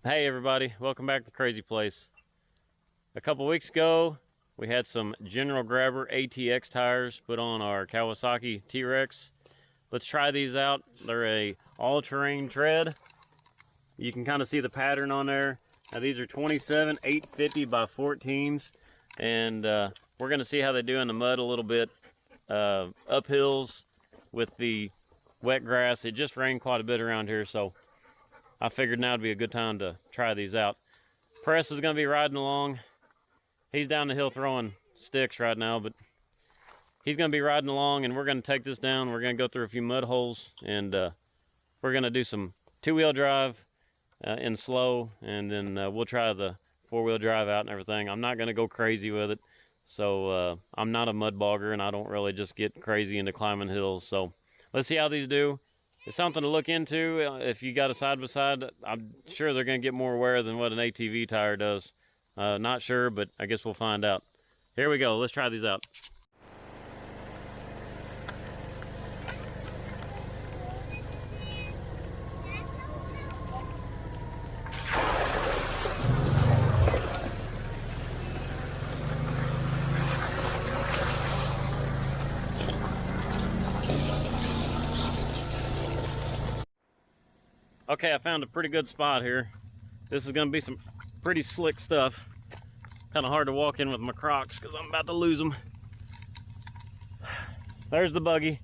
Hey everybody, welcome back to Crazy Place. A couple weeks ago, we had some General Grabber ATX tires put on our Kawasaki Teryx. Let's try these out. They're a all-terrain tread. You can kind of see the pattern on there. Now these are 27 850 by 14s, and we're going to see how they do in the mud a little bit. Uphills with the wet grass. It just rained quite a bit around here, so I figured now would be a good time to try these out. Press is going to be riding along. He's down the hill throwing sticks right now, but he's going to be riding along, and we're going to take this down. We're going to go through a few mud holes, and we're going to do some two-wheel drive in slow, and then we'll try the four-wheel drive out and everything. I'm not going to go crazy with it, so I'm not a mud bogger, and I don't really just get crazy into climbing hills. So let's see how these do. It's something to look into. If you got a side-by-side, I'm sure they're going to get more wear than what an ATV tire does. Not sure, but I guess we'll find out. Here we go. Let's try these out. Okay, I found a pretty good spot here. This is going to be some pretty slick stuff. Kind of hard to walk in with my Crocs because I'm about to lose them. There's the buggy.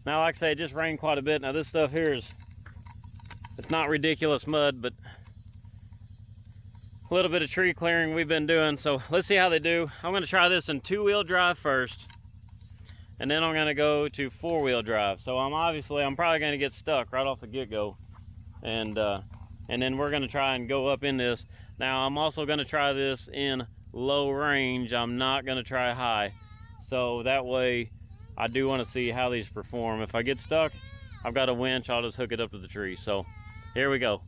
Now, like I say, it just rained quite a bit. Now, this stuff here it's not ridiculous mud, but a little bit of tree clearing we've been doing. So let's see how they do. I'm going to try this in two-wheel drive first, and then I'm going to go to four-wheel drive. So I'm probably going to get stuck right off the get-go. And then we're going to try and go up in this. Now I'm also going to try this in low range. I'm not going to try high, so that way I do want to see how these perform. If I get stuck, I've got a winch. I'll just hook it up to the tree. So here we go.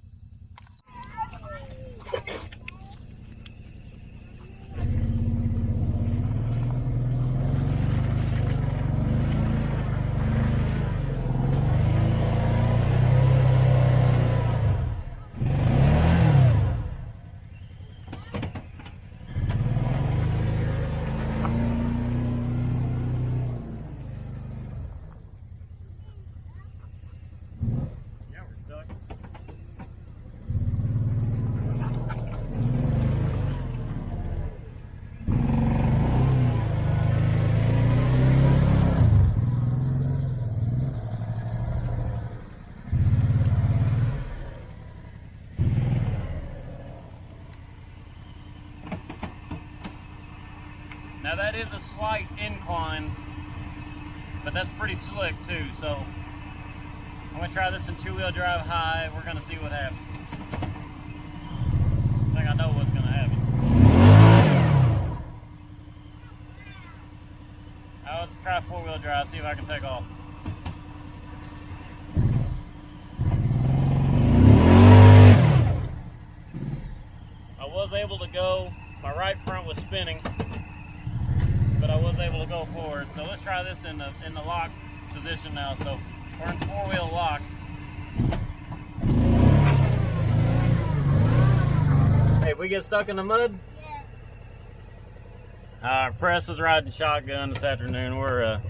Now that is a slight incline, but that's pretty slick too, so I'm going to try this in two-wheel drive high. We're going to see what happens. I think I know what's going to happen. Now let's try four-wheel drive, see if I can take off. I was able to go, my right front was spinning, but I was able to go forward. So let's try this in the lock position now. So we're in four-wheel lock. Hey, if we get stuck in the mud? Yeah. Press is riding shotgun this afternoon. We're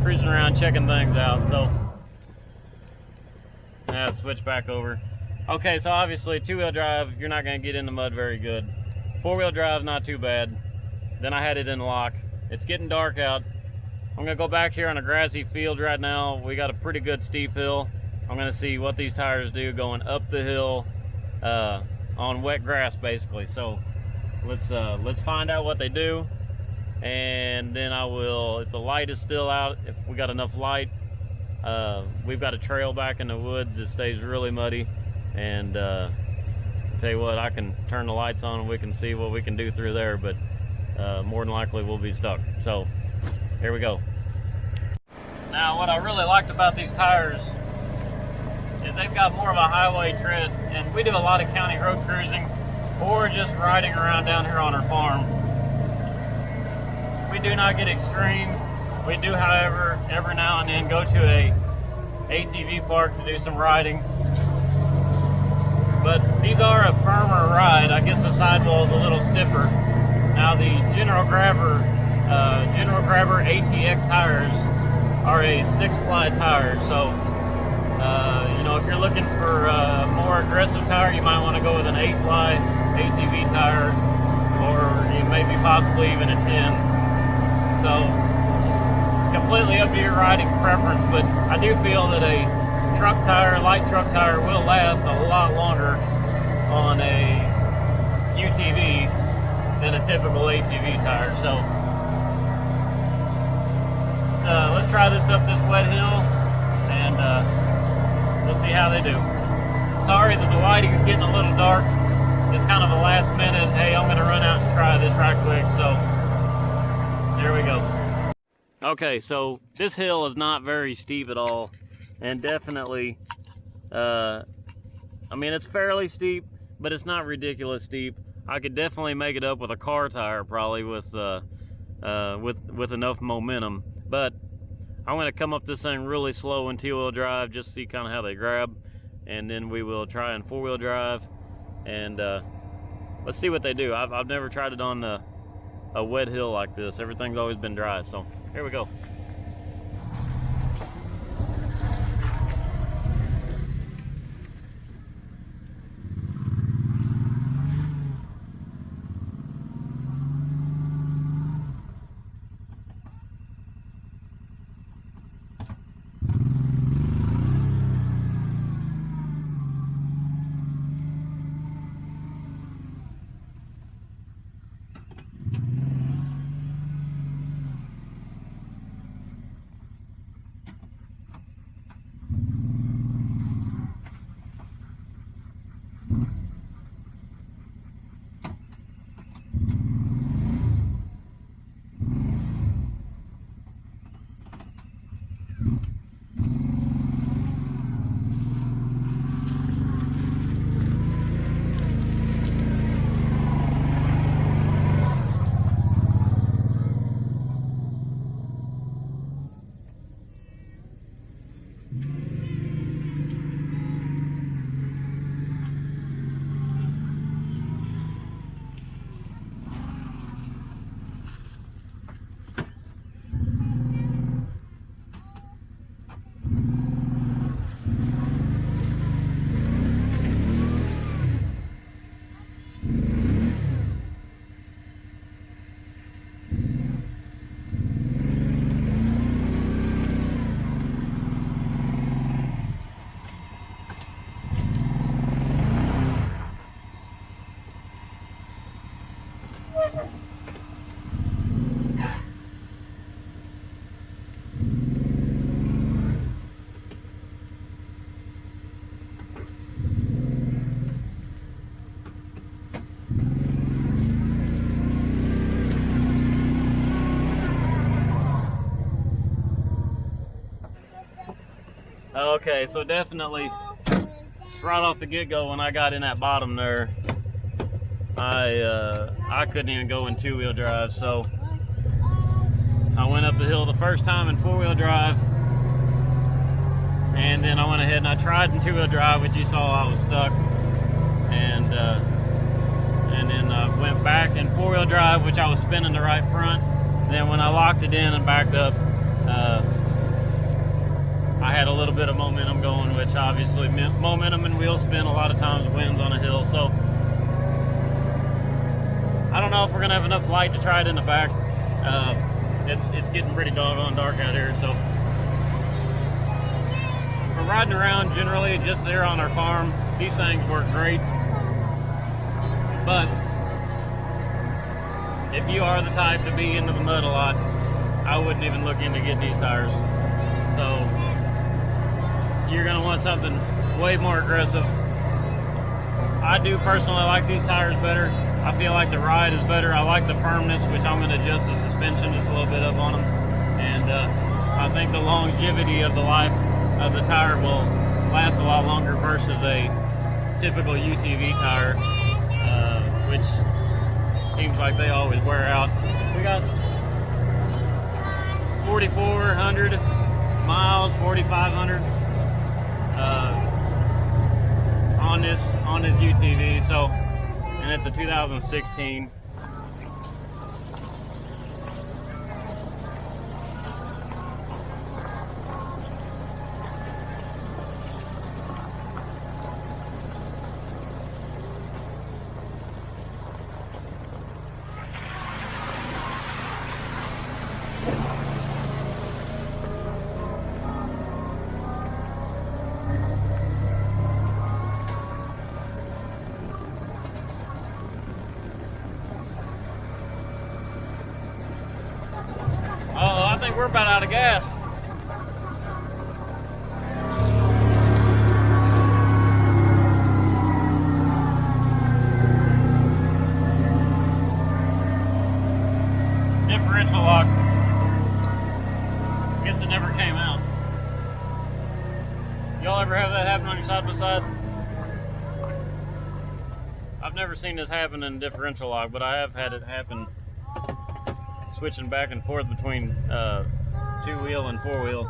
cruising around checking things out. So yeah, switch back over. Okay, so obviously two-wheel drive, you're not going to get in the mud very good. Four-wheel drive, not too bad. Then I had it in lock. It's getting dark out. I'm gonna go back here on a grassy field right now. We got a pretty good steep hill. I'm gonna see what these tires do going up the hill on wet grass basically. So let's find out what they do, and then I will, if the light is still out, if we got enough light, we've got a trail back in the woods that stays really muddy, and I'll tell you what, I can turn the lights on and we can see what we can do through there, but more than likely we'll be stuck. So here we go. Now what I really liked about these tires is they've got more of a highway tread, and we do a lot of county road cruising or just riding around down here on our farm. We do not get extreme. We do, however, every now and then go to a ATV park to do some riding. But these are a firmer ride. I guess the sidewall is a little stiffer. Now the General Grabber ATX tires are a 6-ply tire, so you know, if you're looking for a more aggressive tire, you might want to go with an 8-ply ATV tire, or maybe possibly even a 10. So completely up to your riding preference, but I do feel that a truck tire, light truck tire, will last a lot longer on a UTV than a typical ATV tire. So let's try this up this wet hill, and we'll see how they do. Sorry that the lighting is getting a little dark. It's kind of a last minute, hey, I'm gonna run out and try this right quick, so there we go. Okay, so this hill is not very steep at all, and definitely, I mean, it's fairly steep, but it's not ridiculous steep. I could definitely make it up with a car tire, probably with enough momentum. But I'm going to come up this thing really slow in two-wheel drive, just see kind of how they grab, and then we will try in four-wheel drive, and let's see what they do. I've never tried it on a wet hill like this. Everything's always been dry, so here we go. Okay, so definitely right off the get-go when I got in that bottom there, I couldn't even go in two-wheel drive, so I went up the hill the first time in four-wheel drive, and then I went ahead and I tried in two-wheel drive, which you saw I was stuck, and then I went back in four-wheel drive, which I was spinning the right front. Then when I locked it in and backed up, I had a little bit of momentum going, which obviously momentum and wheel spin a lot of times wins on a hill. So I don't know if we're gonna have enough light to try it in the back. It's getting pretty doggone dark out here, so for riding around generally just there on our farm, these things work great. But if you are the type to be into the mud a lot, I wouldn't even look into getting these tires. So you're gonna want something way more aggressive. I do personally like these tires better. I feel like the ride is better. I like the firmness, which I'm gonna adjust the suspension just a little bit up on them. And I think the longevity of the life of the tire will last a lot longer versus a typical UTV tire, which seems like they always wear out. We got 4,400 miles, 4,500 on on this UTV. So, and it's a 2016. I think we're about out of gas. Differential lock. I guess it never came out. Y'all ever have that happen on your side by side? I've never seen this happen in differential lock, but I have had it happen switching back and forth between two-wheel and four-wheel.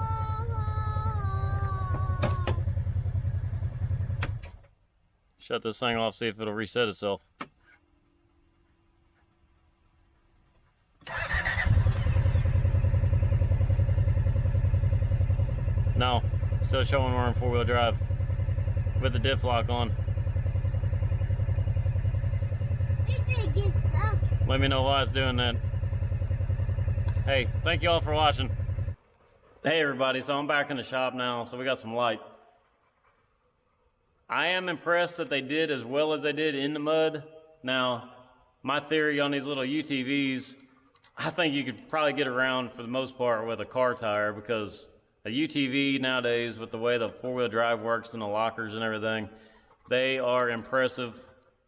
Shut this thing off, see if it'll reset itself. No, still showing we're in four-wheel drive with the diff lock on. Let me know why it's doing that. Hey, thank you all for watching. Hey everybody, so I'm back in the shop now, so we got some light. I am impressed that they did as well as they did in the mud. Now, my theory on these little UTVs, I think you could probably get around for the most part with a car tire, because a UTV nowadays, with the way the four-wheel drive works and the lockers and everything, they are impressive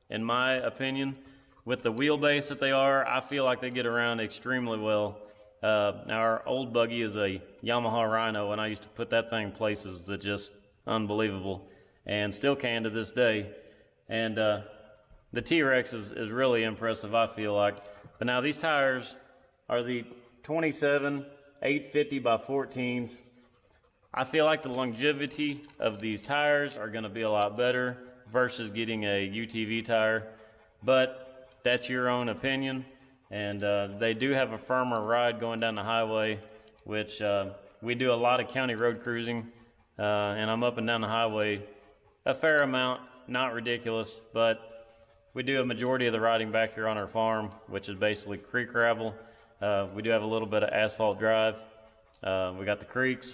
in my opinion. With the wheelbase that they are, I feel like they get around extremely well. Now our old buggy is a Yamaha Rhino, and I used to put that thing places that just unbelievable, and still can to this day. And the T-Rex is really impressive, I feel like. But now these tires are the 27 850 by 14s. I feel like the longevity of these tires are going to be a lot better versus getting a UTV tire, but that's your own opinion. And they do have a firmer ride going down the highway, which we do a lot of county road cruising, and I'm up and down the highway a fair amount, not ridiculous, but we do a majority of the riding back here on our farm, which is basically creek gravel. We do have a little bit of asphalt drive. We got the creeks,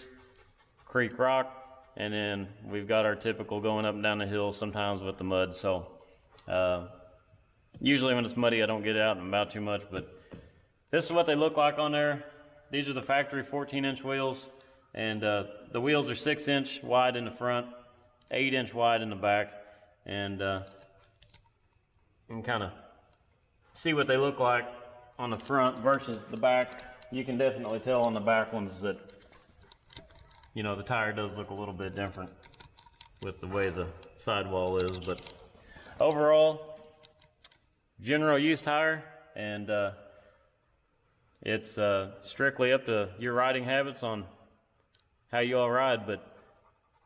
creek rock, and then we've got our typical going up and down the hill sometimes with the mud. So usually when it's muddy, I don't get out and about too much, but this is what they look like on there. These are the factory 14-inch wheels, and the wheels are 6-inch wide in the front, 8-inch wide in the back, and you can kind of see what they look like on the front versus the back. You can definitely tell on the back ones that, you know, the tire does look a little bit different with the way the sidewall is, but overall, general use tire, and it's strictly up to your riding habits on how you all ride. But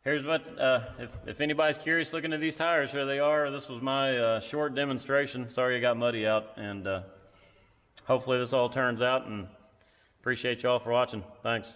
here's what, if anybody's curious looking at these tires, here they are. This was my short demonstration. Sorry it got muddy out, and hopefully this all turns out, and appreciate y'all for watching. Thanks.